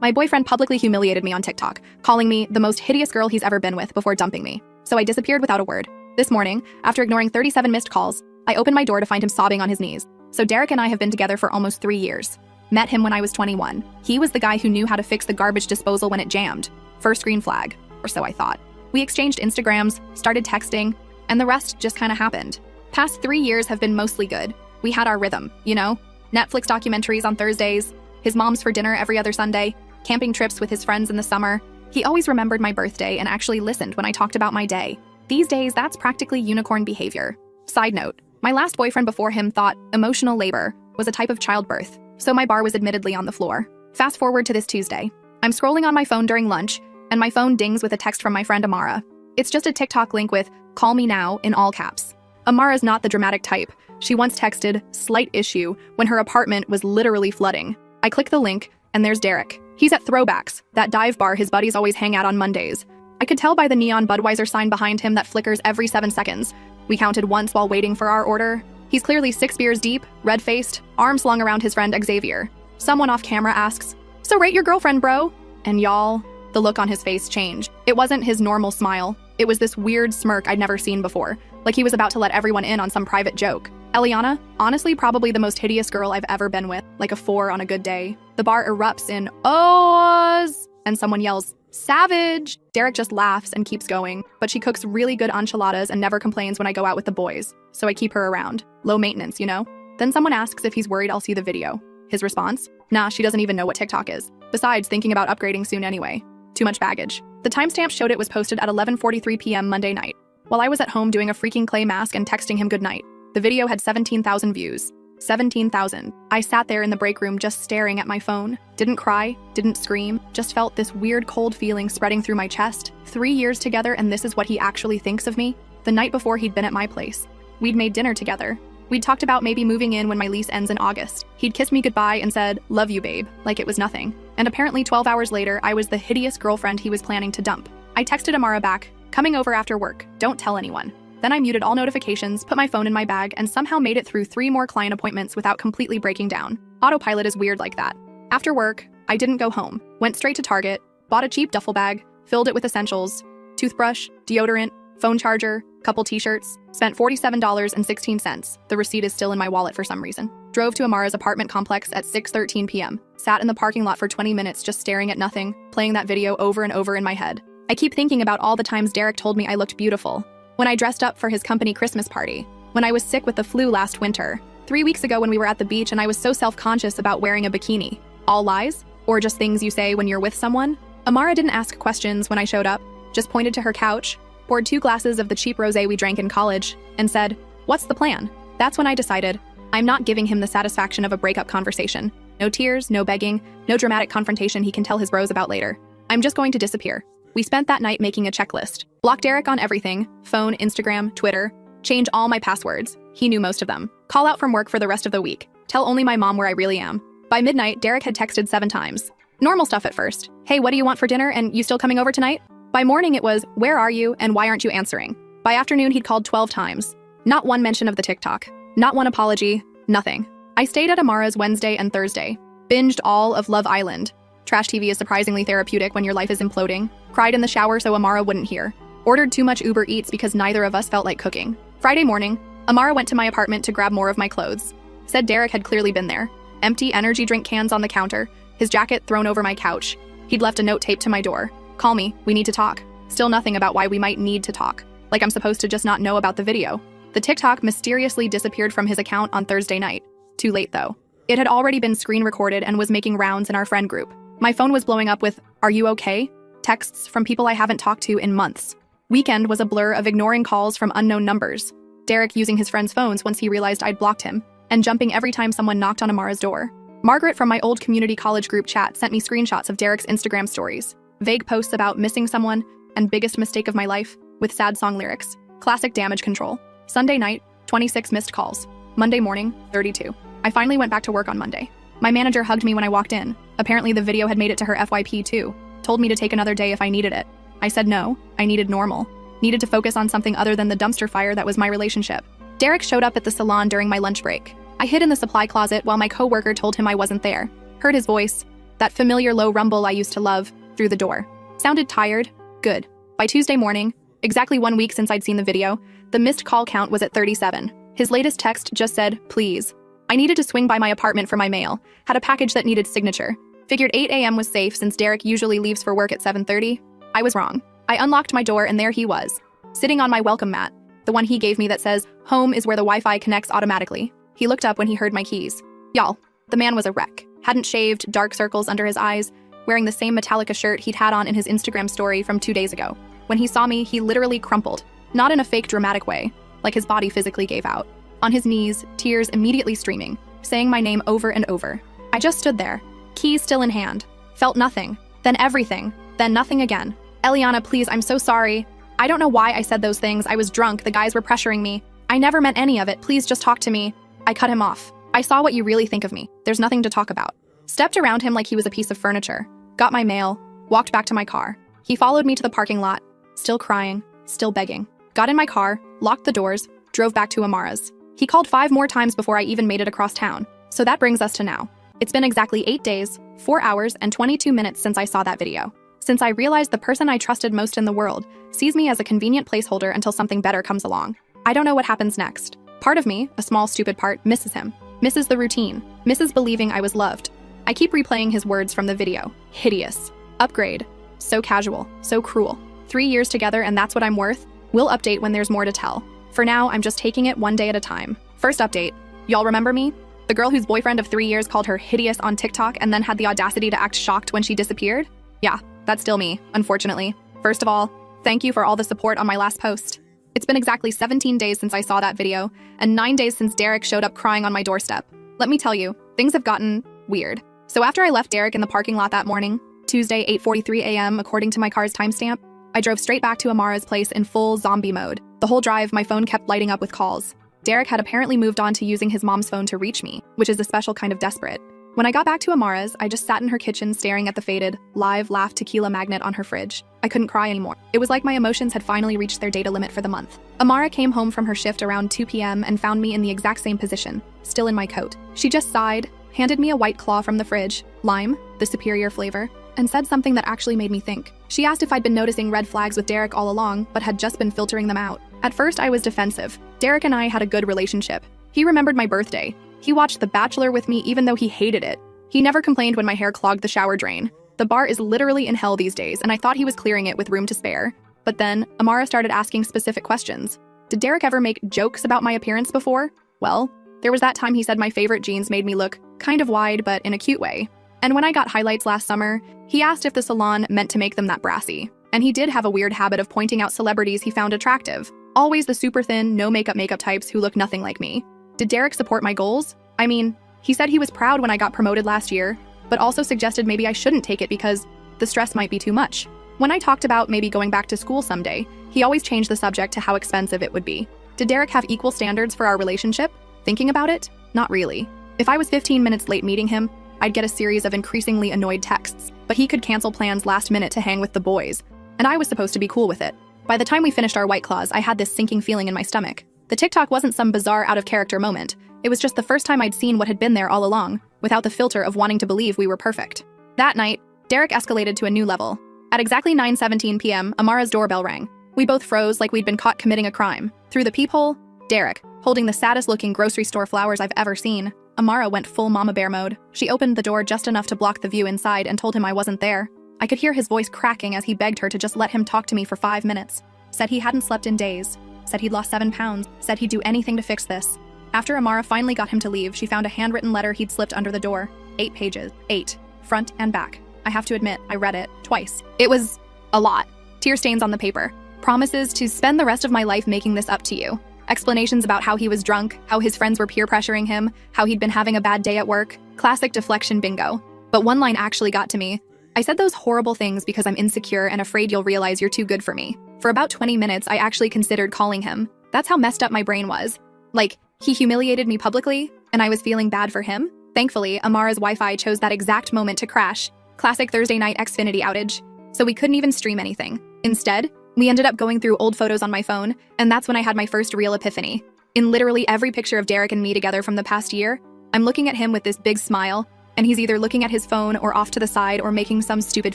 My boyfriend publicly humiliated me on TikTok, calling me the most hideous girl he's ever been with before dumping me. So I disappeared without a word. This morning, after ignoring 37 missed calls, I opened my door to find him sobbing on his knees. So Derek and I have been together for almost 3 years. Met him when I was 21. He was the guy who knew how to fix the garbage disposal when it jammed. First green flag, or so I thought. We exchanged Instagrams, started texting, and the rest just kind of happened. Past 3 years have been mostly good. We had our rhythm, you know? Netflix documentaries on Thursdays, his mom's for dinner every other Sunday, camping trips with his friends in the summer. He always remembered my birthday and actually listened when I talked about my day. These days, that's practically unicorn behavior. Side note, my last boyfriend before him thought emotional labor was a type of childbirth, so my bar was admittedly on the floor. Fast forward to this Tuesday. I'm scrolling on my phone during lunch, and my phone dings with a text from my friend Amara. It's just a TikTok link with "call me now" in all caps. Amara's not the dramatic type. She once texted "slight issue" when her apartment was literally flooding. I click the link, and there's Derek. He's at Throwbacks, that dive bar his buddies always hang out on Mondays. I could tell by the neon Budweiser sign behind him that flickers every 7 seconds. We counted once while waiting for our order. He's clearly 6 beers deep, red-faced, arms slung around his friend Xavier. Someone off camera asks, "So rate your girlfriend, bro?" And y'all, the look on his face changed. It wasn't his normal smile. It was this weird smirk I'd never seen before, like he was about to let everyone in on some private joke. Eliana, honestly probably the most hideous girl I've ever been with, like a 4 on a good day. The bar erupts in "ohs," and someone yells, "savage!" Derek just laughs and keeps going, but she cooks really good enchiladas and never complains when I go out with the boys, so I keep her around. Low maintenance, you know? Then someone asks if he's worried I'll see the video. His response? Nah, she doesn't even know what TikTok is. Besides, thinking about upgrading soon anyway. Too much baggage. The timestamp showed it was posted at 11:43 p.m. Monday night, while I was at home doing a freaking clay mask and texting him goodnight. The video had 17,000 views. 17,000. I sat there in the break room just staring at my phone. Didn't cry, didn't scream, just felt this weird cold feeling spreading through my chest. 3 years together and this is what he actually thinks of me? The night before he'd been at my place. We'd made dinner together. We'd talked about maybe moving in when my lease ends in August. He'd kissed me goodbye and said, "Love you, babe," like it was nothing. And apparently 12 hours later, I was the hideous girlfriend he was planning to dump. I texted Amara back, "Coming over after work, don't tell anyone." Then I muted all notifications, put my phone in my bag, and somehow made it through 3 more client appointments without completely breaking down. Autopilot is weird like that. After work, I didn't go home. Went straight to Target, bought a cheap duffel bag, filled it with essentials, toothbrush, deodorant, phone charger, couple t-shirts, spent $47.16. The receipt is still in my wallet for some reason. Drove to Amara's apartment complex at 6:13 p.m. Sat in the parking lot for 20 minutes just staring at nothing, playing that video over and over in my head. I keep thinking about all the times Derek told me I looked beautiful. When I dressed up for his company Christmas party. When I was sick with the flu last winter. 3 weeks ago when we were at the beach and I was so self-conscious about wearing a bikini. All lies? Or just things you say when you're with someone? Amara didn't ask questions when I showed up, just pointed to her couch, poured 2 glasses of the cheap rosé we drank in college, and said, "What's the plan?" That's when I decided, I'm not giving him the satisfaction of a breakup conversation. No tears, no begging, no dramatic confrontation he can tell his bros about later. I'm just going to disappear. We spent that night making a checklist. Block Derek on everything, phone, Instagram, Twitter. Change all my passwords. He knew most of them. Call out from work for the rest of the week. Tell only my mom where I really am. By midnight, Derek had texted 7 times. Normal stuff at first. "Hey, what do you want for dinner and you still coming over tonight?" By morning it was, "Where are you and why aren't you answering?" By afternoon he'd called 12 times. Not one mention of the TikTok. Not one apology. Nothing. I stayed at Amara's Wednesday and Thursday. Binged all of Love Island. Trash TV is surprisingly therapeutic when your life is imploding. Cried in the shower so Amara wouldn't hear. Ordered too much Uber Eats because neither of us felt like cooking. Friday morning, Amara went to my apartment to grab more of my clothes. Said Derek had clearly been there. Empty energy drink cans on the counter, his jacket thrown over my couch. He'd left a note taped to my door. "Call me, we need to talk." Still nothing about why we might need to talk. Like I'm supposed to just not know about the video. The TikTok mysteriously disappeared from his account on Thursday night. Too late though. It had already been screen recorded and was making rounds in our friend group. My phone was blowing up with, "Are you okay?" texts from people I haven't talked to in months. Weekend was a blur of ignoring calls from unknown numbers. Derek using his friends' phones once he realized I'd blocked him, and jumping every time someone knocked on Amara's door. Margaret from my old community college group chat sent me screenshots of Derek's Instagram stories. Vague posts about missing someone and biggest mistake of my life, with sad song lyrics. Classic damage control. Sunday night, 26 missed calls. Monday morning, 32. I finally went back to work on Monday. My manager hugged me when I walked in. Apparently the video had made it to her FYP too. Told me to take another day if I needed it. I said no, I needed normal. Needed to focus on something other than the dumpster fire that was my relationship. Derek showed up at the salon during my lunch break. I hid in the supply closet while my coworker told him I wasn't there. Heard his voice. That familiar low rumble I used to love, through the door. Sounded tired? Good. By Tuesday morning, exactly 1 week since I'd seen the video, the missed call count was at 37. His latest text just said, please. I needed to swing by my apartment for my mail, had a package that needed signature. Figured 8 a.m. was safe since Derek usually leaves for work at 7:30. I was wrong. I unlocked my door and there he was, sitting on my welcome mat, the one he gave me that says, home is where the Wi-Fi connects automatically. He looked up when he heard my keys. Y'all, the man was a wreck. Hadn't shaved, dark circles under his eyes, wearing the same Metallica shirt he'd had on in his Instagram story from 2 days ago. When he saw me, he literally crumpled. Not in a fake dramatic way, like his body physically gave out. On his knees, tears immediately streaming, saying my name over and over. I just stood there, keys still in hand, felt nothing, then everything, then nothing again. Eliana, please, I'm so sorry. I don't know why I said those things. I was drunk, the guys were pressuring me. I never meant any of it, please just talk to me. I cut him off. I saw what you really think of me. There's nothing to talk about. Stepped around him like he was a piece of furniture, got my mail, walked back to my car. He followed me to the parking lot, still crying, still begging. Got in my car, locked the doors, drove back to Amara's. He called 5 more times before I even made it across town. So that brings us to now. It's been exactly 8 days, 4 hours, and 22 minutes since I saw that video. Since I realized the person I trusted most in the world sees me as a convenient placeholder until something better comes along. I don't know what happens next. Part of me, a small stupid part, misses him. Misses the routine. Misses believing I was loved. I keep replaying his words from the video. Hideous. Upgrade. So casual. So cruel. 3 years together and that's what I'm worth? We'll update when there's more to tell. For now, I'm just taking it one day at a time. First update. Y'all remember me? The girl whose boyfriend of 3 years called her hideous on TikTok and then had the audacity to act shocked when she disappeared? Yeah, that's still me, unfortunately. First of all, thank you for all the support on my last post. It's been exactly 17 days since I saw that video, and 9 days since Derek showed up crying on my doorstep. Let me tell you, things have gotten weird. So after I left Derek in the parking lot that morning, Tuesday 8:43 a.m. according to my car's timestamp, I drove straight back to Amara's place in full zombie mode. The whole drive, my phone kept lighting up with calls. Derek had apparently moved on to using his mom's phone to reach me, which is a special kind of desperate. When I got back to Amara's, I just sat in her kitchen staring at the faded, live laugh tequila magnet on her fridge. I couldn't cry anymore. It was like my emotions had finally reached their data limit for the month. Amara came home from her shift around 2 p.m. and found me in the exact same position, still in my coat. She just sighed, handed me a White Claw from the fridge, lime, the superior flavor, and said something that actually made me think. She asked if I'd been noticing red flags with Derek all along, but had just been filtering them out. At first, I was defensive. Derek and I had a good relationship. He remembered my birthday. He watched The Bachelor with me even though he hated it. He never complained when my hair clogged the shower drain. The bar is literally in hell these days, and I thought he was clearing it with room to spare. But then, Amara started asking specific questions. Did Derek ever make jokes about my appearance before? Well, there was that time he said my favorite jeans made me look kind of wide, but in a cute way. And when I got highlights last summer, he asked if the salon meant to make them that brassy. And he did have a weird habit of pointing out celebrities he found attractive. Always the super thin, no makeup types who look nothing like me. Did Derek support my goals? I mean, he said he was proud when I got promoted last year, but also suggested maybe I shouldn't take it because the stress might be too much. When I talked about maybe going back to school someday, he always changed the subject to how expensive it would be. Did Derek have equal standards for our relationship? Thinking about it? Not really. If I was 15 minutes late meeting him, I'd get a series of increasingly annoyed texts, but he could cancel plans last minute to hang with the boys, and I was supposed to be cool with it. By the time we finished our White Claws, I had this sinking feeling in my stomach. The TikTok wasn't some bizarre out-of-character moment. It was just the first time I'd seen what had been there all along, without the filter of wanting to believe we were perfect. That night, Derek escalated to a new level. At exactly 9:17 p.m., Amara's doorbell rang. We both froze like we'd been caught committing a crime. Through the peephole, Derek, holding the saddest-looking grocery store flowers I've ever seen. Amara went full mama bear mode. She opened the door just enough to block the view inside and told him I wasn't there. I could hear his voice cracking as he begged her to just let him talk to me for 5 minutes. Said he hadn't slept in days. Said he'd lost 7 pounds. Said he'd do anything to fix this. After Amara finally got him to leave, she found a handwritten letter he'd slipped under the door. 8 pages. 8. Front and back. I have to admit, I read it twice. It was a lot. Tear stains on the paper. Promises to spend the rest of my life making this up to you. Explanations about how he was drunk, how his friends were peer pressuring him, how he'd been having a bad day at work. Classic deflection bingo. But one line actually got to me. I said those horrible things because I'm insecure and afraid you'll realize you're too good for me. For about 20 minutes, I actually considered calling him. That's how messed up my brain was. Like, he humiliated me publicly, and I was feeling bad for him. Thankfully, Amara's Wi-Fi chose that exact moment to crash. Classic Thursday night Xfinity outage. So we couldn't even stream anything. Instead, we ended up going through old photos on my phone, and that's when I had my first real epiphany. In literally every picture of Derek and me together from the past year, I'm looking at him with this big smile, and he's either looking at his phone or off to the side or making some stupid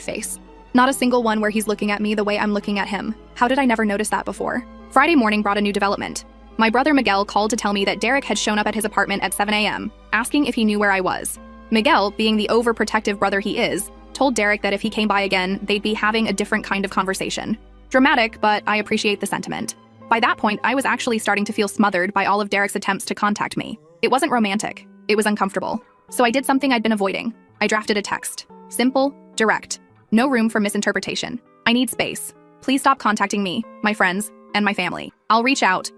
face. Not a single one where he's looking at me the way I'm looking at him. How did I never notice that before? Friday morning brought a new development. My brother Miguel called to tell me that Derek had shown up at his apartment at 7 a.m., asking if he knew where I was. Miguel, being the overprotective brother he is, told Derek that if he came by again, they'd be having a different kind of conversation. Dramatic, but I appreciate the sentiment. By that point, I was actually starting to feel smothered by all of Derek's attempts to contact me. It wasn't romantic. It was uncomfortable. So I did something I'd been avoiding. I drafted a text. Simple, direct. No room for misinterpretation. I need space. Please stop contacting me, my friends, and my family. I'll reach out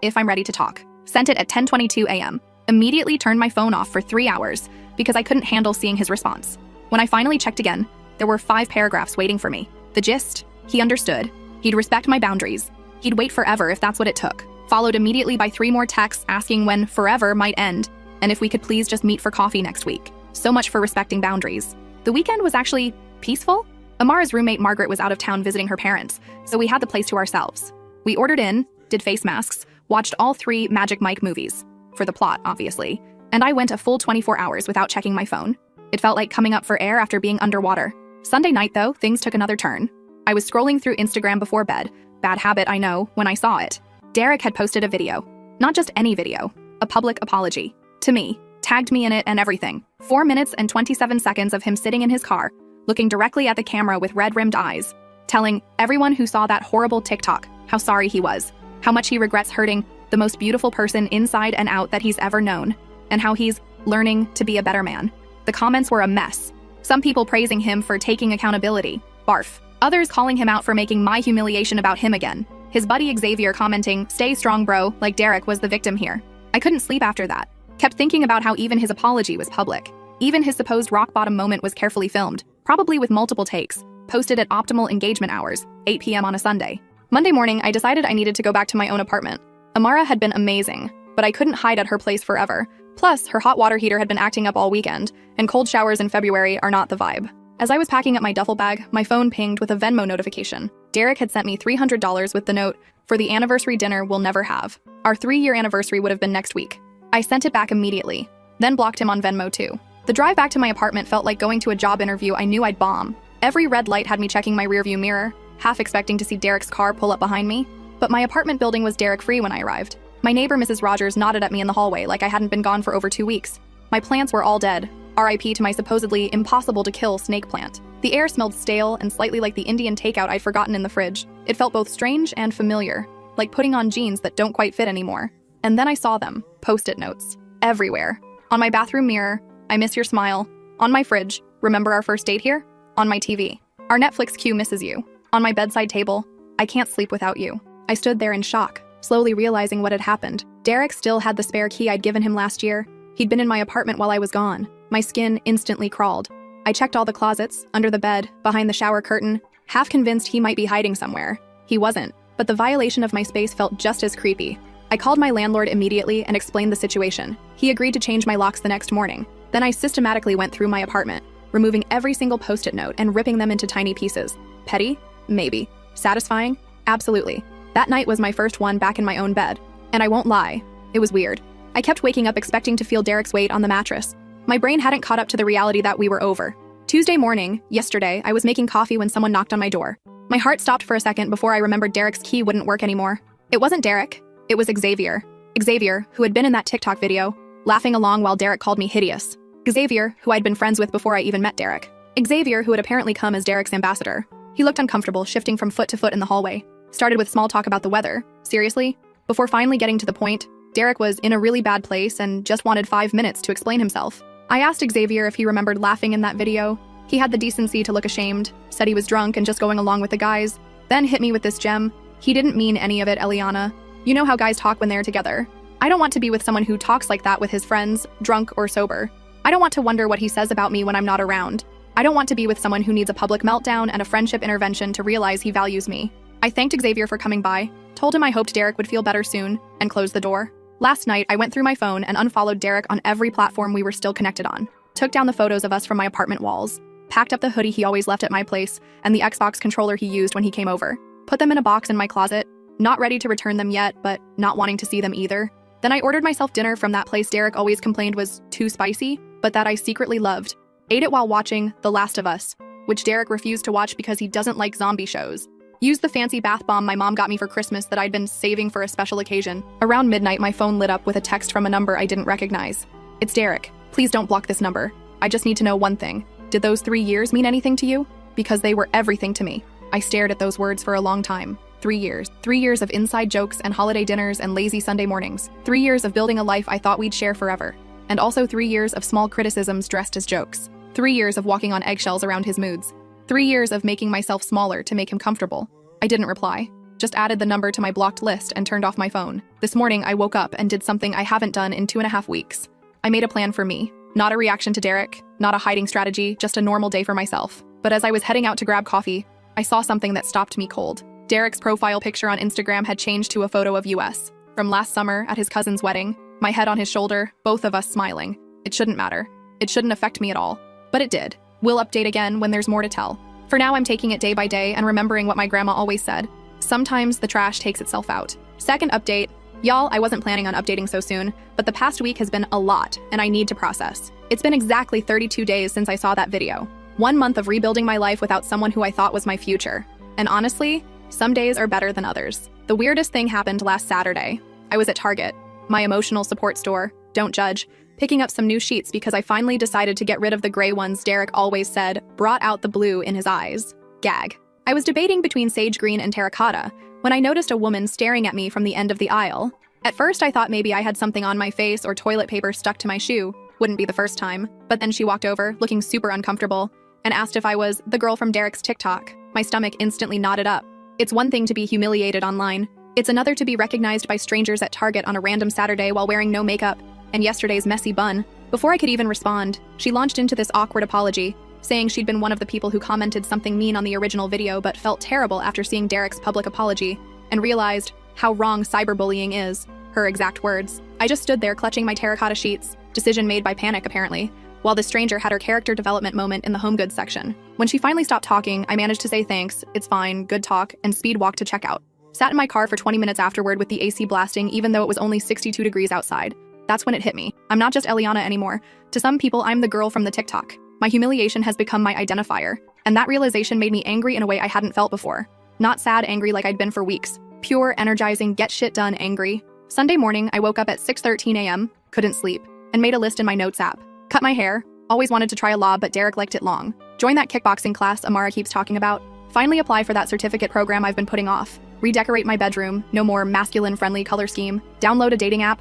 if I'm ready to talk. Sent it at 10:22 a.m. Immediately turned my phone off for 3 hours because I couldn't handle seeing his response. When I finally checked again, there were 5 paragraphs waiting for me. The gist? He understood. He'd respect my boundaries. He'd wait forever if that's what it took. Followed immediately by 3 more texts asking when forever might end and if we could please just meet for coffee next week. So much for respecting boundaries. The weekend was actually peaceful. Amara's roommate Margaret was out of town visiting her parents, so we had the place to ourselves. We ordered in, did face masks, watched all 3 Magic Mike movies. For the plot, obviously. And I went a full 24 hours without checking my phone. It felt like coming up for air after being underwater. Sunday night, though, things took another turn. I was scrolling through Instagram before bed. Bad habit, I know, when I saw it. Derek had posted a video. Not just any video. A public apology. To me. Tagged me in it and everything. 4 minutes and 27 seconds of him sitting in his car, looking directly at the camera with red-rimmed eyes, telling everyone who saw that horrible TikTok how sorry he was, how much he regrets hurting the most beautiful person inside and out that he's ever known, and how he's learning to be a better man. The comments were a mess. Some people praising him for taking accountability. Barf. Others calling him out for making my humiliation about him again. His buddy Xavier commenting, "Stay strong, bro," like Derek was the victim here. I couldn't sleep after that. Kept thinking about how even his apology was public. Even his supposed rock-bottom moment was carefully filmed, probably with multiple takes, posted at optimal engagement hours, 8 p.m. on a Sunday. Monday morning, I decided I needed to go back to my own apartment. Amara had been amazing, but I couldn't hide at her place forever. Plus, her hot water heater had been acting up all weekend, and cold showers in February are not the vibe. As I was packing up my duffel bag, my phone pinged with a Venmo notification. Derek had sent me $300 with the note, "For the anniversary dinner we'll never have. Our 3-year anniversary would have been next week." I sent it back immediately, then blocked him on Venmo too. The drive back to my apartment felt like going to a job interview I knew I'd bomb. Every red light had me checking my rearview mirror, half expecting to see Derek's car pull up behind me. But my apartment building was Derek-free when I arrived. My neighbor, Mrs. Rogers, nodded at me in the hallway like I hadn't been gone for over 2 weeks. My plants were all dead. RIP to my supposedly impossible-to-kill snake plant. The air smelled stale and slightly like the Indian takeout I'd forgotten in the fridge. It felt both strange and familiar, like putting on jeans that don't quite fit anymore. And then I saw them, post-it notes, everywhere. On my bathroom mirror, "I miss your smile." On my fridge, "Remember our first date here?" On my TV, "Our Netflix queue misses you." On my bedside table, "I can't sleep without you." I stood there in shock, slowly realizing what had happened. Derek still had the spare key I'd given him last year. He'd been in my apartment while I was gone. My skin instantly crawled. I checked all the closets, under the bed, behind the shower curtain, half convinced he might be hiding somewhere. He wasn't, but the violation of my space felt just as creepy. I called my landlord immediately and explained the situation. He agreed to change my locks the next morning. Then I systematically went through my apartment, removing every single post-it note and ripping them into tiny pieces. Petty? Maybe. Satisfying? Absolutely. That night was my first one back in my own bed. And I won't lie, it was weird. I kept waking up expecting to feel Derek's weight on the mattress. My brain hadn't caught up to the reality that we were over. Tuesday morning, yesterday, I was making coffee when someone knocked on my door. My heart stopped for a second before I remembered Derek's key wouldn't work anymore. It wasn't Derek. It was Xavier. Xavier, who had been in that TikTok video, laughing along while Derek called me hideous. Xavier, who I'd been friends with before I even met Derek. Xavier, who had apparently come as Derek's ambassador. He looked uncomfortable, shifting from foot to foot in the hallway. Started with small talk about the weather. Seriously? Before finally getting to the point, Derek was in a really bad place and just wanted 5 minutes to explain himself. I asked Xavier if he remembered laughing in that video. He had the decency to look ashamed, said he was drunk and just going along with the guys, then hit me with this gem. He didn't mean any of it, Eliana. You know how guys talk when they're together. I don't want to be with someone who talks like that with his friends, drunk or sober. I don't want to wonder what he says about me when I'm not around. I don't want to be with someone who needs a public meltdown and a friendship intervention to realize he values me. I thanked Xavier for coming by, told him I hoped Derek would feel better soon, and closed the door. Last night, I went through my phone and unfollowed Derek on every platform we were still connected on. Took down the photos of us from my apartment walls. Packed up the hoodie he always left at my place and the Xbox controller he used when he came over. Put them in a box in my closet. Not ready to return them yet, but not wanting to see them either. Then I ordered myself dinner from that place Derek always complained was too spicy. but that I secretly loved. Ate it while watching The Last of Us, which Derek refused to watch because he doesn't like zombie shows. Used the fancy bath bomb my mom got me for Christmas that I'd been saving for a special occasion. Around midnight, my phone lit up with a text from a number I didn't recognize. "It's Derek. Please don't block this number. I just need to know one thing. Did those 3 years mean anything to you? Because they were everything to me." I stared at those words for a long time. 3 years. 3 years of inside jokes and holiday dinners and lazy Sunday mornings. 3 years of building a life I thought we'd share forever. And also 3 years of small criticisms dressed as jokes. 3 years of walking on eggshells around his moods. 3 years of making myself smaller to make him comfortable. I didn't reply. Just added the number to my blocked list and turned off my phone. This morning, I woke up and did something I haven't done in 2.5 weeks. I made a plan for me. Not a reaction to Derek, not a hiding strategy, just a normal day for myself. But as I was heading out to grab coffee, I saw something that stopped me cold. Derek's profile picture on Instagram had changed to a photo of us. From last summer at his cousin's wedding, my head on his shoulder, both of us smiling. It shouldn't matter. It shouldn't affect me at all. But it did. We'll update again when there's more to tell. For now, I'm taking it day by day and remembering what my grandma always said. Sometimes the trash takes itself out. Second update. Y'all, I wasn't planning on updating so soon, but the past week has been a lot, and I need to process. It's been exactly 32 days since I saw that video. 1 month of rebuilding my life without someone who I thought was my future. And honestly, some days are better than others. The weirdest thing happened last Saturday. I was at Target, my emotional support store, don't judge, picking up some new sheets because I finally decided to get rid of the gray ones Derek always said brought out the blue in his eyes. Gag. I was debating between sage green and terracotta when I noticed a woman staring at me from the end of the aisle. At first, I thought maybe I had something on my face or toilet paper stuck to my shoe. Wouldn't be the first time. But then she walked over, looking super uncomfortable, and asked if I was the girl from Derek's TikTok. My stomach instantly knotted up. It's one thing to be humiliated online. It's another to be recognized by strangers at Target on a random Saturday while wearing no makeup and yesterday's messy bun. Before I could even respond, she launched into this awkward apology, saying she'd been one of the people who commented something mean on the original video but felt terrible after seeing Derek's public apology and realized how wrong cyberbullying is. Her exact words. I just stood there clutching my terracotta sheets, decision made by panic apparently, while the stranger had her character development moment in the home goods section. When she finally stopped talking, I managed to say thanks, it's fine, good talk, and speed walk to checkout. Sat in my car for 20 minutes afterward with the AC blasting even though it was only 62 degrees outside. That's when it hit me. I'm not just Eliana anymore. To some people, I'm the girl from the TikTok. My humiliation has become my identifier, and that realization made me angry in a way I hadn't felt before. Not sad angry like I'd been for weeks. Pure, energizing, get shit done angry. Sunday morning, I woke up at 6:13 a.m., couldn't sleep, and made a list in my notes app. Cut my hair. Always wanted to try a lob, but Derek liked it long. Join that kickboxing class Amara keeps talking about. Finally apply for that certificate program I've been putting off. Redecorate my bedroom. No more masculine-friendly color scheme. Download a dating app.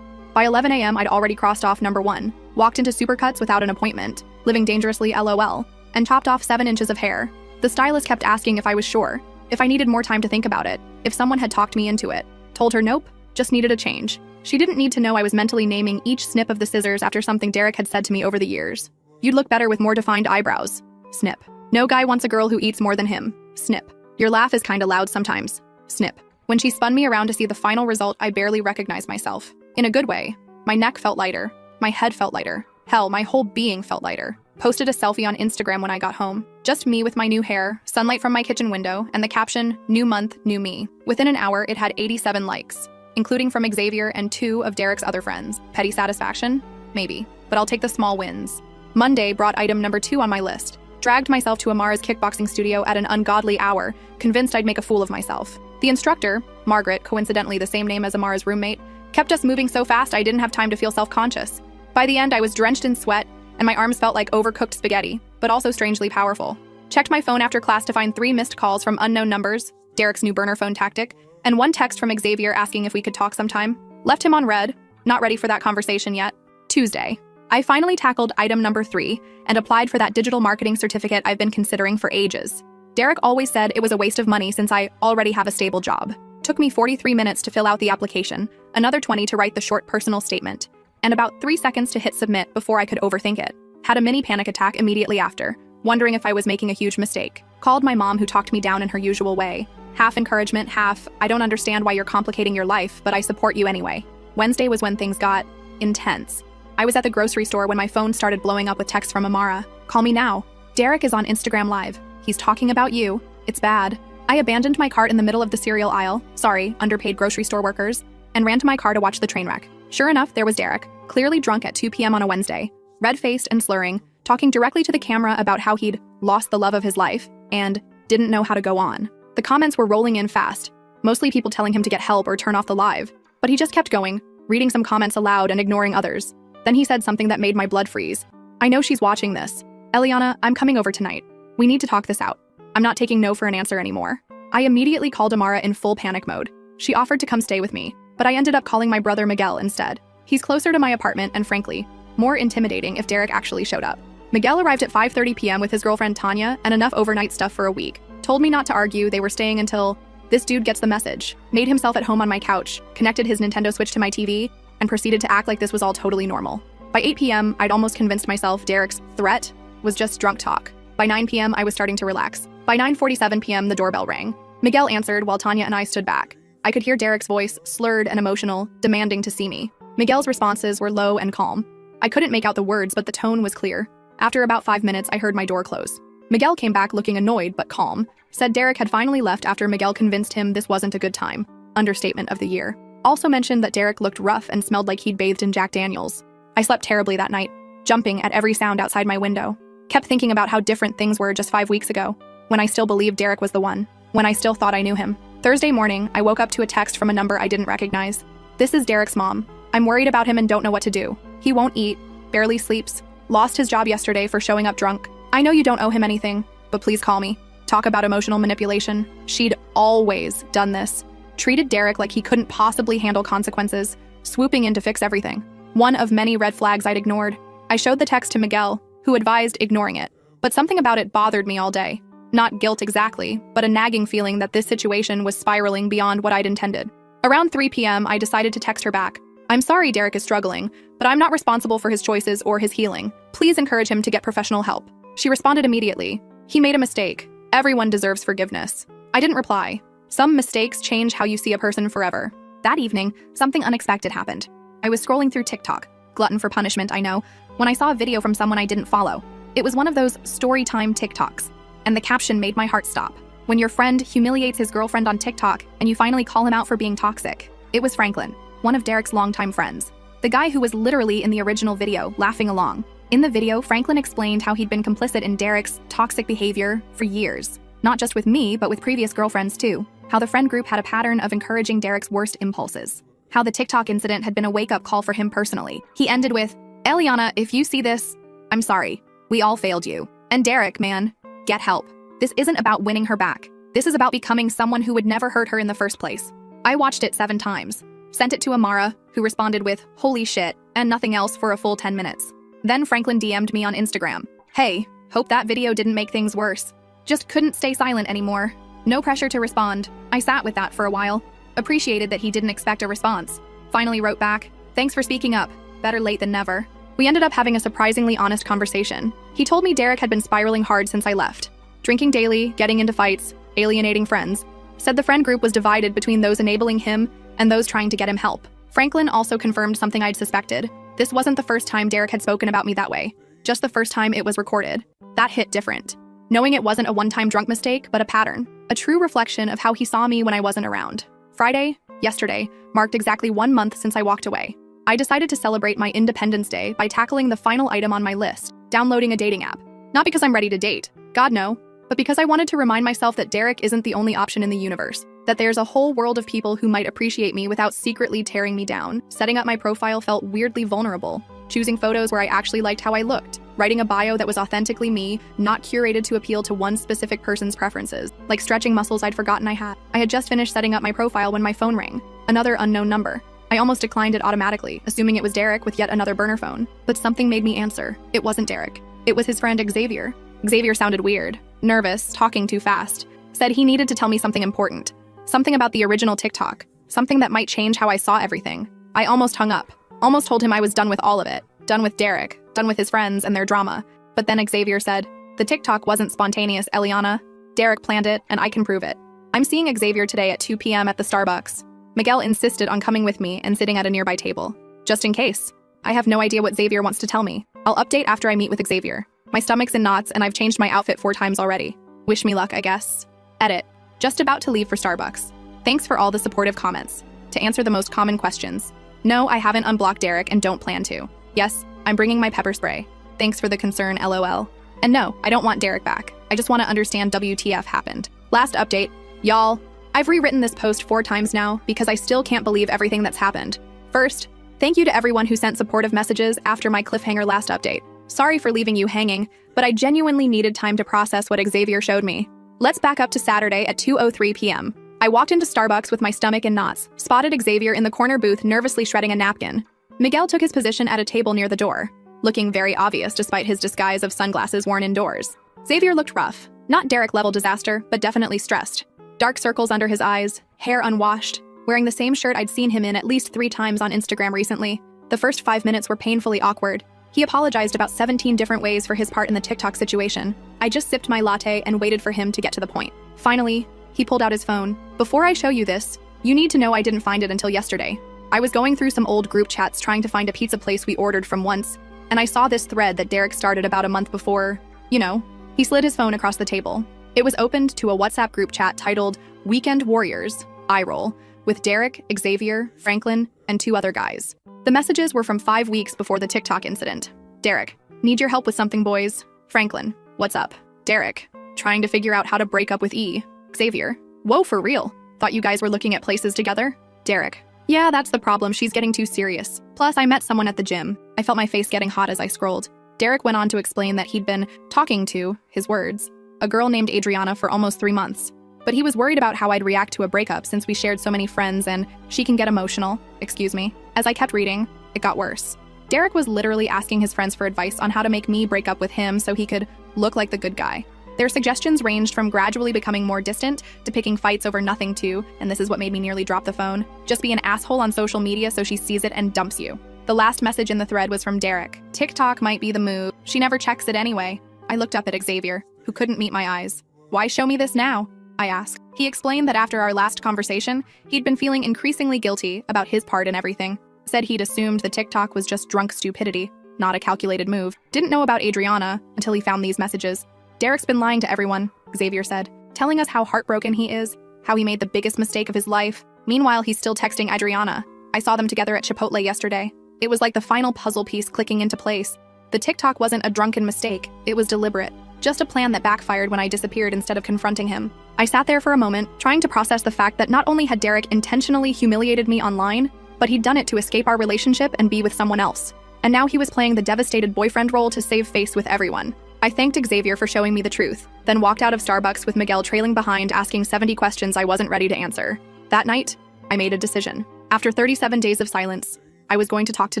By 11 a.m., I'd already crossed off number 1. Walked into Supercuts without an appointment. Living dangerously LOL. And chopped off 7 inches of hair. The stylist kept asking if I was sure. If I needed more time to think about it. If someone had talked me into it. Told her nope. Just needed a change. She didn't need to know I was mentally naming each snip of the scissors after something Derek had said to me over the years. You'd look better with more defined eyebrows. Snip. No guy wants a girl who eats more than him. Snip. Your laugh is kinda loud sometimes. Snip. When she spun me around to see the final result, I barely recognized myself. In a good way. My neck felt lighter. My head felt lighter. Hell, my whole being felt lighter. Posted a selfie on Instagram when I got home. Just me with my new hair, sunlight from my kitchen window, and the caption, "New month, new me." Within an hour, it had 87 likes, including from Xavier and 2 of Derek's other friends. Petty satisfaction? Maybe. But I'll take the small wins. Monday brought item number 2 on my list. Dragged myself to Amara's kickboxing studio at an ungodly hour, convinced I'd make a fool of myself. The instructor, Margaret, coincidentally the same name as Amara's roommate, kept us moving so fast I didn't have time to feel self-conscious. By the end, I was drenched in sweat, and my arms felt like overcooked spaghetti, but also strangely powerful. Checked my phone after class to find 3 missed calls from unknown numbers, Derek's new burner phone tactic, and 1 text from Xavier asking if we could talk sometime. Left him on red, not ready for that conversation yet. Tuesday. I finally tackled item number 3 and applied for that digital marketing certificate I've been considering for ages. Derek always said it was a waste of money since I already have a stable job. Took me 43 minutes to fill out the application, another 20 to write the short personal statement, and about 3 seconds to hit submit before I could overthink it. Had a mini panic attack immediately after, wondering if I was making a huge mistake. Called my mom, who talked me down in her usual way. Half encouragement, half, "I don't understand why you're complicating your life, but I support you anyway." Wednesday was when things got intense. I was at the grocery store when my phone started blowing up with texts from Amara. "Call me now. Derek is on Instagram Live. He's talking about you. It's bad." I abandoned my cart in the middle of the cereal aisle, sorry, underpaid grocery store workers, and ran to my car to watch the train wreck. Sure enough, there was Derek, clearly drunk at 2 p.m. on a Wednesday. red-faced and slurring, talking directly to the camera about how he'd lost the love of his life and didn't know how to go on. The comments were rolling in fast, mostly people telling him to get help or turn off the live, but he just kept going, reading some comments aloud and ignoring others. Then he said something that made my blood freeze. "I know she's watching this. Eliana, I'm coming over tonight. We need to talk this out. I'm not taking no for an answer anymore." I immediately called Amara in full panic mode. She offered to come stay with me, but I ended up calling my brother Miguel instead. He's closer to my apartment and, frankly, more intimidating if Derek actually showed up. Miguel arrived at 5:30 p.m. with his girlfriend Tanya and enough overnight stuff for a week. Told me not to argue, they were staying until this dude gets the message. Made himself at home on my couch, connected his Nintendo Switch to my TV, and proceeded to act like this was all totally normal. By 8 p.m., I'd almost convinced myself Derek's threat was just drunk talk. By 9 p.m., I was starting to relax. By 9:47 p.m., the doorbell rang. Miguel answered while Tanya and I stood back. I could hear Derek's voice, slurred and emotional, demanding to see me. Miguel's responses were low and calm. I couldn't make out the words, but the tone was clear. After about 5 minutes, I heard my door close. Miguel came back looking annoyed but calm, said Derek had finally left after Miguel convinced him this wasn't a good time. Understatement of the year. Also mentioned that Derek looked rough and smelled like he'd bathed in Jack Daniels. I slept terribly that night, jumping at every sound outside my window. Kept thinking about how different things were just 5 weeks ago, when I still believed Derek was the one, when I still thought I knew him. Thursday morning, I woke up to a text from a number I didn't recognize. "This is Derek's mom. I'm worried about him and don't know what to do. He won't eat, barely sleeps, lost his job yesterday for showing up drunk. I know you don't owe him anything, but please call me." Talk about emotional manipulation. She'd always done this. Treated Derek like he couldn't possibly handle consequences, swooping in to fix everything. One of many red flags I'd ignored. I showed the text to Miguel, who advised ignoring it. But something about it bothered me all day. Not guilt exactly, but a nagging feeling that this situation was spiraling beyond what I'd intended. Around 3 p.m., I decided to text her back. "I'm sorry Derek is struggling, but I'm not responsible for his choices or his healing. Please encourage him to get professional help." She responded immediately. "He made a mistake. Everyone deserves forgiveness." I didn't reply. Some mistakes change how you see a person forever. That evening, something unexpected happened. I was scrolling through TikTok, glutton for punishment, I know, when I saw a video from someone I didn't follow. It was one of those story time TikToks, and the caption made my heart stop. When your friend humiliates his girlfriend on TikTok and you finally call him out for being toxic. It was Franklin, one of Derek's longtime friends. The guy who was literally in the original video, laughing along. In the video, Franklin explained how he'd been complicit in Derek's toxic behavior for years. Not just with me, but with previous girlfriends too. How the friend group had a pattern of encouraging Derek's worst impulses. How the TikTok incident had been a wake-up call for him personally. He ended with, "Eliana, if you see this, I'm sorry. We all failed you. And Derek, man, get help. This isn't about winning her back. This is about becoming someone who would never hurt her in the first place." I watched it 7 times. Sent it to Amara, who responded with, "Holy shit," and nothing else for a full 10 minutes. Then Franklin DM'd me on Instagram. "Hey, hope that video didn't make things worse. Just couldn't stay silent anymore." No pressure to respond. I sat with that for a while. Appreciated that he didn't expect a response. Finally wrote back, "Thanks for speaking up. Better late than never." We ended up having a surprisingly honest conversation. He told me Derek had been spiraling hard since I left. Drinking daily, getting into fights, alienating friends. Said the friend group was divided between those enabling him and those trying to get him help. Franklin also confirmed something I'd suspected. This wasn't the first time Derek had spoken about me that way. Just the first time it was recorded. That hit different. Knowing it wasn't a one-time drunk mistake, but a pattern. A true reflection of how he saw me when I wasn't around. Friday, yesterday, marked exactly 1 month since I walked away. I decided to celebrate my Independence Day by tackling the final item on my list, downloading a dating app. Not because I'm ready to date, God no, but because I wanted to remind myself that Derek isn't the only option in the universe. That there's a whole world of people who might appreciate me without secretly tearing me down. Setting up my profile felt weirdly vulnerable. Choosing photos where I actually liked how I looked. Writing a bio that was authentically me, not curated to appeal to one specific person's preferences. Like stretching muscles I'd forgotten I had. I had just finished setting up my profile when my phone rang. Another unknown number. I almost declined it automatically, assuming it was Derek with yet another burner phone. But something made me answer. It wasn't Derek. It was his friend Xavier. Xavier sounded weird, nervous, talking too fast. Said he needed to tell me something important. Something about the original TikTok. Something that might change how I saw everything. I almost hung up. Almost told him I was done with all of it. Done with Derek. Done with his friends and their drama. But then Xavier said, "The TikTok wasn't spontaneous, Eliana. Derek planned it, and I can prove it." I'm seeing Xavier today at 2 p.m. at the Starbucks. Miguel insisted on coming with me and sitting at a nearby table. Just in case. I have no idea what Xavier wants to tell me. I'll update after I meet with Xavier. My stomach's in knots and I've changed my outfit 4 times already. Wish me luck, I guess. Edit. Just about to leave for Starbucks. Thanks for all the supportive comments. To answer the most common questions. No, I haven't unblocked Derek and don't plan to. Yes, I'm bringing my pepper spray. Thanks for the concern, LOL. And no, I don't want Derek back. I just want to understand WTF happened. Last update, y'all. I've rewritten this post 4 times now because I still can't believe everything that's happened. First, thank you to everyone who sent supportive messages after my cliffhanger last update. Sorry for leaving you hanging, but I genuinely needed time to process what Xavier showed me. Let's back up to Saturday at 2:03 p.m. I walked into Starbucks with my stomach in knots, spotted Xavier in the corner booth nervously shredding a napkin. Miguel took his position at a table near the door, looking very obvious despite his disguise of sunglasses worn indoors. Xavier looked rough, not Derek-level disaster, but definitely stressed. Dark circles under his eyes, hair unwashed, wearing the same shirt I'd seen him in at least 3 times on Instagram recently. The first 5 minutes were painfully awkward. He apologized about 17 different ways for his part in the TikTok situation. I just sipped my latte and waited for him to get to the point. Finally, he pulled out his phone. Before I show you this, you need to know I didn't find it until yesterday. I was going through some old group chats trying to find a pizza place we ordered from once, and I saw this thread that Derek started about a month before. You know, he slid his phone across the table. It was opened to a WhatsApp group chat titled Weekend Warriors, eye roll, with Derek, Xavier, Franklin, and 2 other guys. The messages were from 5 weeks before the TikTok incident. Derek, need your help with something, boys. Franklin, what's up? Derek, trying to figure out how to break up with E. Xavier, whoa, for real? Thought you guys were looking at places together? Derek, yeah, that's the problem, she's getting too serious. Plus, I met someone at the gym. I felt my face getting hot as I scrolled. Derek went on to explain that he'd been talking to, his words, a girl named Adriana for almost 3 months. But he was worried about how I'd react to a breakup since we shared so many friends and she can get emotional. Excuse me. As I kept reading, it got worse. Derek was literally asking his friends for advice on how to make me break up with him so he could look like the good guy. Their suggestions ranged from gradually becoming more distant to picking fights over nothing to, and this is what made me nearly drop the phone, just be an asshole on social media so she sees it and dumps you. The last message in the thread was from Derek. TikTok might be the move. She never checks it anyway. I looked up at Xavier, who couldn't meet my eyes. Why show me this now? I asked. He explained that after our last conversation, he'd been feeling increasingly guilty about his part in everything. Said he'd assumed the TikTok was just drunk stupidity, not a calculated move. Didn't know about Adriana until he found these messages. Derek's been lying to everyone, Xavier said, telling us how heartbroken he is, how he made the biggest mistake of his life. Meanwhile, he's still texting Adriana. I saw them together at Chipotle yesterday. It was like the final puzzle piece clicking into place. The TikTok wasn't a drunken mistake, it was deliberate. Just a plan that backfired when I disappeared instead of confronting him. I sat there for a moment, trying to process the fact that not only had Derek intentionally humiliated me online, but he'd done it to escape our relationship and be with someone else. And now he was playing the devastated boyfriend role to save face with everyone. I thanked Xavier for showing me the truth, then walked out of Starbucks with Miguel trailing behind, asking 70 questions I wasn't ready to answer. That night, I made a decision. After 37 days of silence, I was going to talk to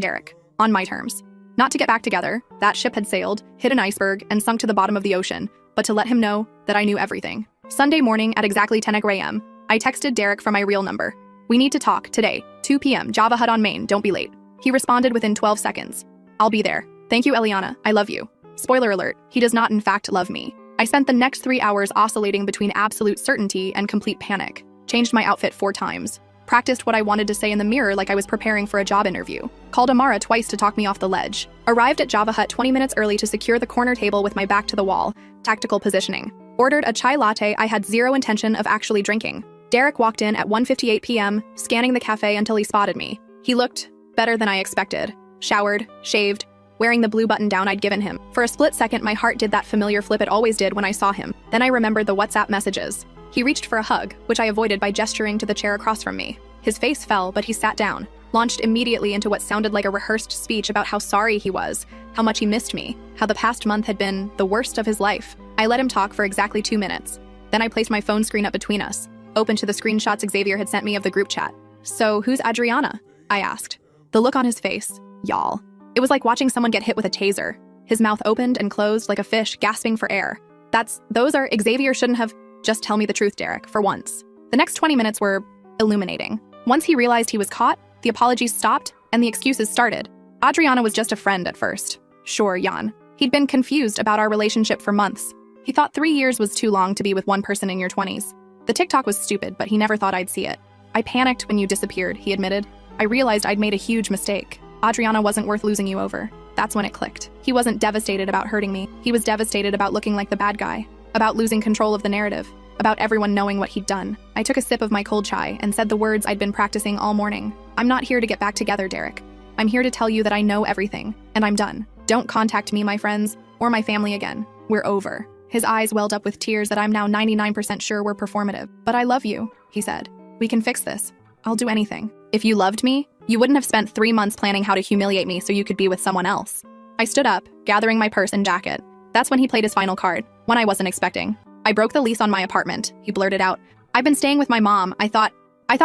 Derek, on my terms. Not to get back together, that ship had sailed, hit an iceberg, and sunk to the bottom of the ocean, but to let him know that I knew everything. Sunday morning at exactly 10 a.m., I texted Derek from my real number. We need to talk, today, 2 p.m., Java Hut on Main, don't be late. He responded within 12 seconds. I'll be there. Thank you, Eliana, I love you. Spoiler alert, he does not in fact love me. I spent the next 3 hours oscillating between absolute certainty and complete panic. Changed my outfit 4 times. Practiced what I wanted to say in the mirror like I was preparing for a job interview. Called Amara twice to talk me off the ledge. Arrived at Java Hut 20 minutes early to secure the corner table with my back to the wall. Tactical positioning. Ordered a chai latte I had zero intention of actually drinking. Derek walked in at 1:58 p.m., scanning the cafe until he spotted me. He looked better than I expected. Showered, shaved, wearing the blue button down I'd given him. For a split second, my heart did that familiar flip it always did when I saw him. Then I remembered the WhatsApp messages. He reached for a hug, which I avoided by gesturing to the chair across from me. His face fell, but he sat down, launched immediately into what sounded like a rehearsed speech about how sorry he was, how much he missed me, how the past month had been the worst of his life. I let him talk for exactly 2 minutes. Then I placed my phone screen up between us, open to the screenshots Xavier had sent me of the group chat. So, who's Adriana? I asked. The look on his face, y'all. It was like watching someone get hit with a taser. His mouth opened and closed like a fish gasping for air. Xavier shouldn't have. Just tell me the truth, Derek, for once. The next 20 minutes were illuminating. Once he realized he was caught, the apologies stopped, and the excuses started. Adriana was just a friend at first. Sure, Jan. He'd been confused about our relationship for months. He thought 3 years was too long to be with one person in your 20s. The TikTok was stupid, but he never thought I'd see it. I panicked when you disappeared, he admitted. I realized I'd made a huge mistake. Adriana wasn't worth losing you over. That's when it clicked. He wasn't devastated about hurting me. He was devastated about looking like the bad guy, about losing control of the narrative, about everyone knowing what he'd done. I took a sip of my cold chai and said the words I'd been practicing all morning. I'm not here to get back together, Derek. I'm here to tell you that I know everything, and I'm done. Don't contact me, my friends, or my family again. We're over. His eyes welled up with tears that I'm now 99% sure were performative. But I love you, he said. We can fix this. I'll do anything. If you loved me, you wouldn't have spent 3 months planning how to humiliate me so you could be with someone else. I stood up, gathering my purse and jacket. That's when he played his final card, one I wasn't expecting. I broke the lease on my apartment, he blurted out. I've been staying with my mom. I thought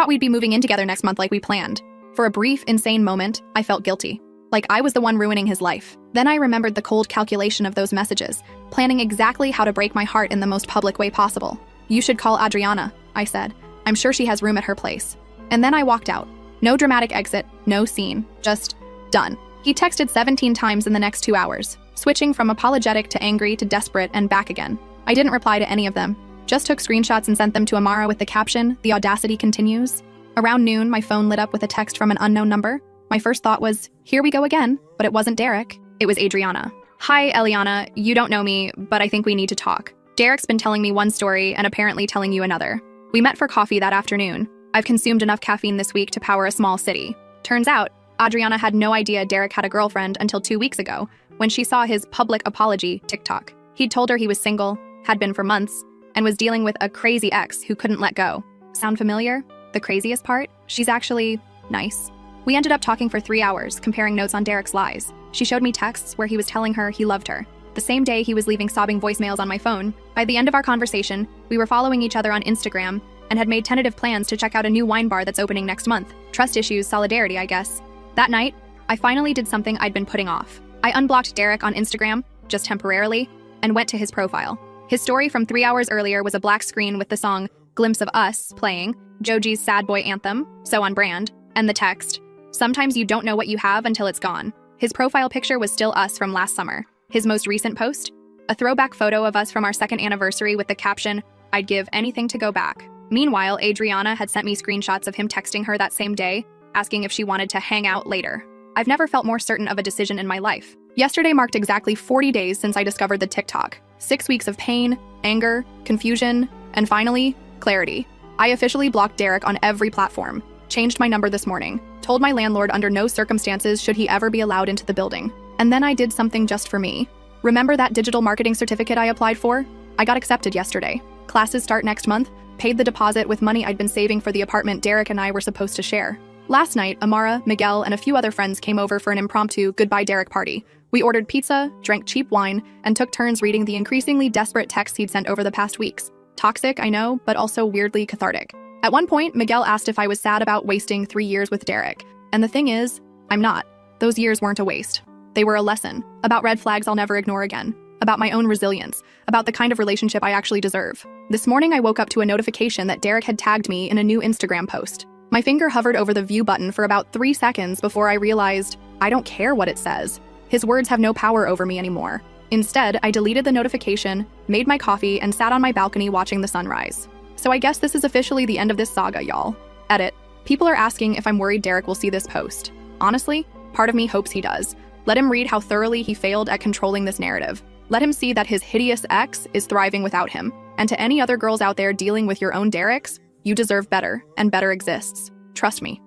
we'd be moving in together next month like we planned. For a brief, insane moment, I felt guilty. Like I was the one ruining his life. Then I remembered the cold calculation of those messages, planning exactly how to break my heart in the most public way possible. You should call Adriana, I said. I'm sure she has room at her place. And then I walked out. No dramatic exit, no scene, just done. He texted 17 times in the next 2 hours, switching from apologetic to angry to desperate and back again. I didn't reply to any of them, just took screenshots and sent them to Amara with the caption, "The audacity continues." Around noon, my phone lit up with a text from an unknown number. My first thought was, here we go again, but it wasn't Derek. It was Adriana. Hi, Eliana. You don't know me, but I think we need to talk. Derek's been telling me one story and apparently telling you another. We met for coffee that afternoon. I've consumed enough caffeine this week to power a small city. Turns out, Adriana had no idea Derek had a girlfriend until 2 weeks ago, when she saw his public apology TikTok. He'd told her he was single, had been for months, and was dealing with a crazy ex who couldn't let go. Sound familiar? The craziest part? She's actually nice. We ended up talking for 3 hours, comparing notes on Derek's lies. She showed me texts where he was telling her he loved her. The same day he was leaving sobbing voicemails on my phone. By the end of our conversation, we were following each other on Instagram and had made tentative plans to check out a new wine bar that's opening next month. Trust issues, solidarity, I guess. That night, I finally did something I'd been putting off. I unblocked Derek on Instagram, just temporarily, and went to his profile. His story from 3 hours earlier was a black screen with the song Glimpse of Us playing, Joji's sad boy anthem, so on brand, and the text, "Sometimes you don't know what you have until it's gone." His profile picture was still us from last summer. His most recent post? A throwback photo of us from our 2nd anniversary with the caption, "I'd give anything to go back." Meanwhile, Adriana had sent me screenshots of him texting her that same day, asking if she wanted to hang out later. I've never felt more certain of a decision in my life. Yesterday marked exactly 40 days since I discovered the TikTok. 6 weeks of pain, anger, confusion, and finally, clarity. I officially blocked Derek on every platform, changed my number this morning, told my landlord under no circumstances should he ever be allowed into the building. And then I did something just for me. Remember that digital marketing certificate I applied for? I got accepted yesterday. Classes start next month, paid the deposit with money I'd been saving for the apartment Derek and I were supposed to share. Last night, Amara, Miguel, and a few other friends came over for an impromptu goodbye Derek party. We ordered pizza, drank cheap wine, and took turns reading the increasingly desperate texts he'd sent over the past weeks. Toxic, I know, but also weirdly cathartic. At one point, Miguel asked if I was sad about wasting 3 years with Derek. And the thing is, I'm not. Those years weren't a waste. They were a lesson, about red flags I'll never ignore again, about my own resilience, about the kind of relationship I actually deserve. This morning I woke up to a notification that Derek had tagged me in a new Instagram post. My finger hovered over the view button for about 3 seconds before I realized I don't care what it says. His words have no power over me anymore. Instead, I deleted the notification, made my coffee, and sat on my balcony watching the sunrise. So I guess this is officially the end of this saga, y'all. Edit. People are asking if I'm worried Derek will see this post. Honestly, part of me hopes he does. Let him read how thoroughly he failed at controlling this narrative. Let him see that his hideous ex is thriving without him. And to any other girls out there dealing with your own Dereks, you deserve better, and better exists. Trust me.